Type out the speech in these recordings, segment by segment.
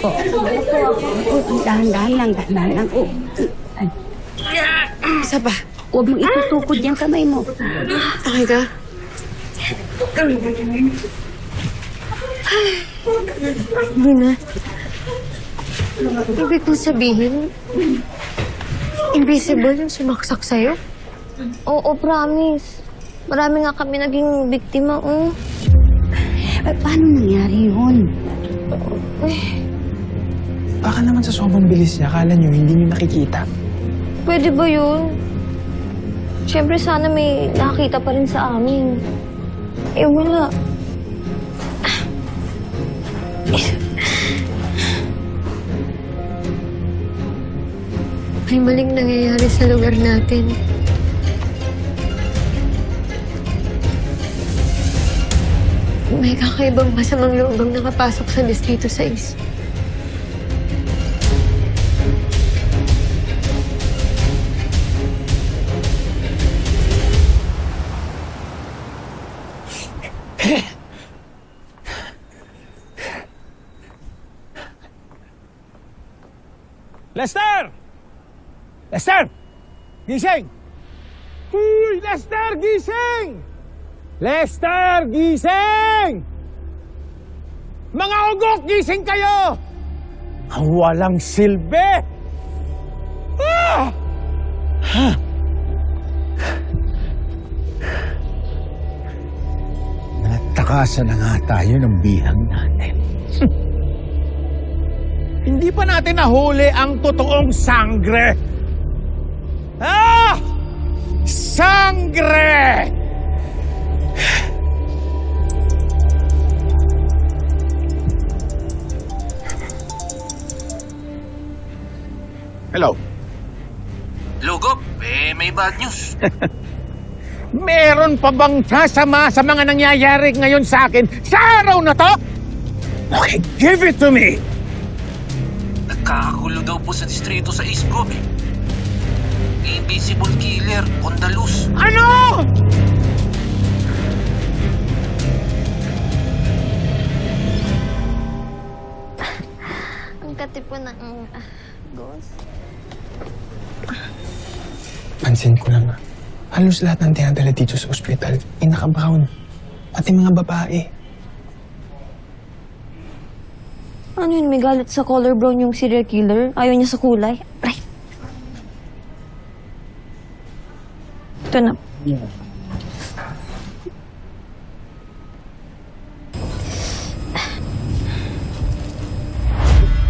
Opo. Dahan-dahan lang, dahan-dahan lang. Isa ba? Huwag mong itutukod yung kamay mo. Okay ka? Hindi na. Ibig kong sabihin, invisible yung sumaksak sa'yo? Oo, promise. Marami nga kami naging biktima, Paano nangyari yun? Baka naman sa sobrang bilis niya, akala niyo hindi niyo nakikita. Pwede ba yun? Siyempre sana may nakakita pa rin sa amin. Eh, wala. May maling nangyayari sa lugar natin. May kakaibang masamang loob ang nakapasok sa Distrito 6. Lester! Lester! Gising! Uy! Lester, gising! Lester, gising! Mga ugok, gising kayo! Ang walang silbi! Ah! Ha? Natakasan na nga tayo ng bihag natin. Hindi pa natin nahuli ang totoong sangre. Ah! Sangre! Hello. Hello, Gop. May bad news. Meron pa bang sasama sa mga nangyayari ngayon sa akin sa araw na to? Okay, give it to me! Nagkakagulo daw po sa distrito sa East Gop. Invisible killer on the loose. Ano? Ang katipo ng ghost. Pansin ko lang, halos lahat ng tinadala dito sa ospital ay naka-brown. Pati mga babae. Ano yun? May galit sa color brown yung serial killer? Ayaw niya sa kulay? Right. Ito na. Ano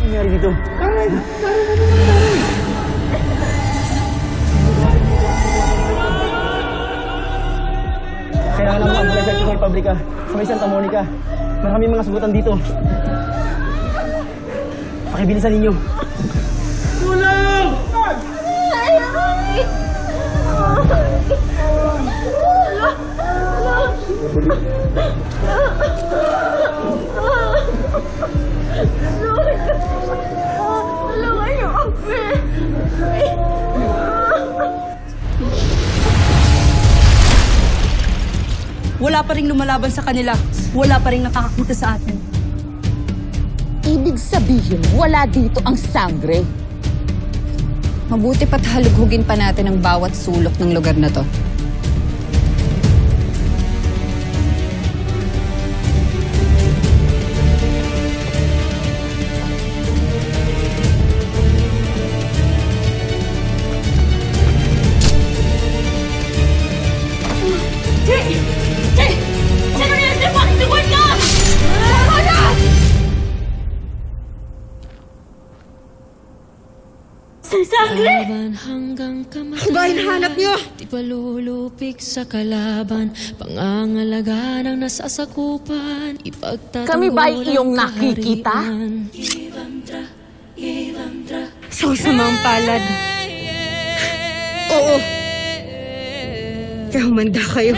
nangyari dito? Kailangan ng ambulance sa Tikoy Pabrika sa may Santa Monica. Maraming mga sagutan dito. Pakibilisan ninyo. Tulong! Wala pa ring lumalaban sa kanila. Wala pa ring nakakakita sa atin. Ibig sabihin, wala dito ang sangre. Mabuti pa't halughugin pa natin ang bawat sulok ng lugar na to. Sangre! Ako ba hinahanap niyo? Di palulupik sa kalaban, pangangalaga ng nasasakupan, ipagtatanggol. Kami ba iyong nakikita? Sa usamang palad. Oo. Kaya humanda kayo.